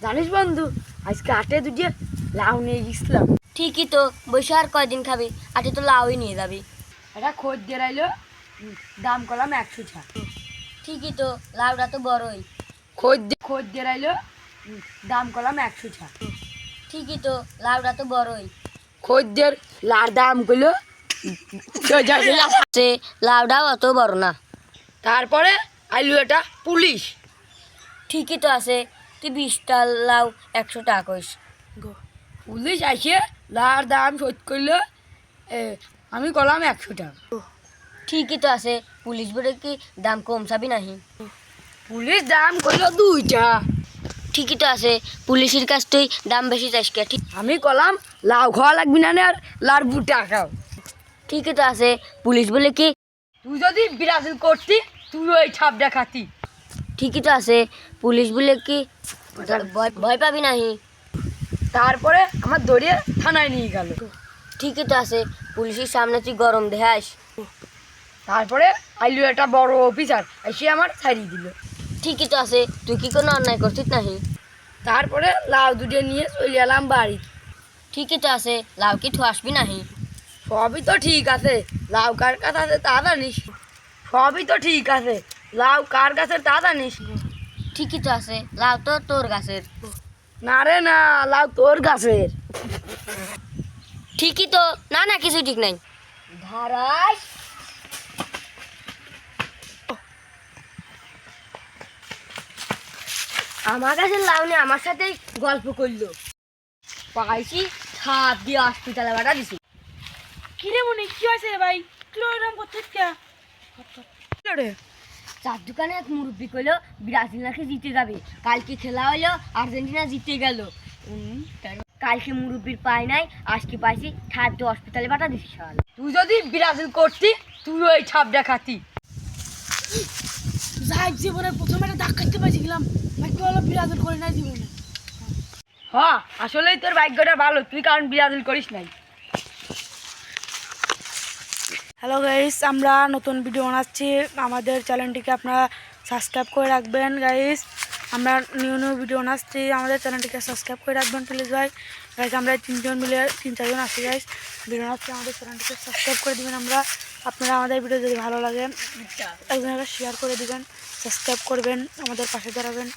জানিস বন্ধু, আজকে হাটে দুটি লাউ নিয়ে গেছিলাম। ঠিকই তো, বসে আর কয়দিন খাবি? আজকে তো লাউই নিয়ে যাবি। এটা খোঁজ দিয়ে আইলো, দাম করলাম 100 টাকা। ঠিকই তো, লাউটা তো বড়ই। খোঁজ দিয়ে আইলো, দাম করলাম 100 টাকা। ঠিকই তো, লাউটা তো বড়ই। খোঁজ দিয়ে লার দাম করলো সে লাউটাও অত বড় না। তারপরে আইলো এটা পুলিশ। ঠিকই তো আছে, তুই 20টা লাউ 100 টাকা কইস। পুলিশ আসে লার দাম শোধ করলো, আমি করলাম 100 টাকা। ঠিকই তো আছে, পুলিশ বলে কি দাম কম চাবি নাহি? পুলিশ দাম করলো 2টা, ঠিকই তো আছে, পুলিশের কাছ তুই দাম বেশি চাইস কে? ঠিক আমি করলাম লাউ খাওয়া লাগবি না আর লার বুটা খাও। ঠিকই তো আছে, পুলিশ বলে কি? তুই যদি ব্রাজিল করতি তুই ওই ছাপ দেখাতি। ঠিকই তো আছে, পুলিশ বলে কি ভয় পাবি নাহি? তারপরে আমার দড়িয়ে থানায় নিয়ে গেল। ঠিকই তো আছে, পুলিশের সামনে তুই গরম দেখাস। তারপরে আইলু একটা বড় অফিসার এসে আমার ছাড়িয়ে দিল। ঠিকই তো আছে, তুই কি কোনো অন্যায় করছিস নাহি? তারপরে লাউ দুটো নিয়ে চলে এলাম বাড়ি। ঠিকই তো আছে, লাউ কি ঠু আসবি নাহি? সবই তো ঠিক আছে, লাউ কার কাছে আছে তা জানিস? সবই তো ঠিক আছে, লাউ কার কাছে তা জানিস? ঠিকই তো আছে, লাউ তো তোর গাছের। না রে না, লাউ তোর গাছের। ঠিকই তো, না না কিছু ঠিক নাই। ধারাস আমার কাছে লাউ নিয়ে আমার সাথেই গল্প করলো। পাইছি, ছাপ দিয়ে হসপিটালে বাটা দিছি। কিরে মনে কি হয়েছে ভাই? কিলোগ্রাম করছিস কে রে? চার দোকানে এক মুরব্বী কইলো ব্রাজিল নাকি জিতে যাবে। কালকে খেলা হলো, আর্জেন্টিনা জিতে গেল। কালকে মুরব্বীর পাই নাই, আজকে পাইছি, ছাপ দিয়ে হসপিটালে বাটা দিছি। শাল, তুই যদি ব্রাজিল করতি তুই ওই ছাপ দেখাতি। যাই জীবনে প্রথমে একটা ধাক্কা খেতে পাইছিলাম, বাকি হলো বিরাজল করে নাই জীবনে। হ্যাঁ, আসলেই তোর ভাগ্যটা ভালো, তুই কারণ ব্রাজিল করিস নাই। হ্যালো গাইস, আমরা নতুন ভিডিও বানাচ্ছি, আমাদের চ্যানেলটিকে আপনারা সাবস্ক্রাইব করে রাখবেন গাইস। আমরা নিউ ভিডিও বানাচ্ছি, আমাদের চ্যানেলটিকে সাবস্ক্রাইব করে রাখবেন প্লিজ ভাই। গাইস আমরা 3জন মিলে 3-4জন আছি গাইস, ভিডিও বানাচ্ছি, আমাদের চ্যানেলটিকে সাবস্ক্রাইব করে দিবেন। আপনারা আমাদের ভিডিও যদি ভালো লাগে একজনকে শেয়ার করে দিবেন, সাবস্ক্রাইব করবেন, আমাদের পাশে দাঁড়াবেন।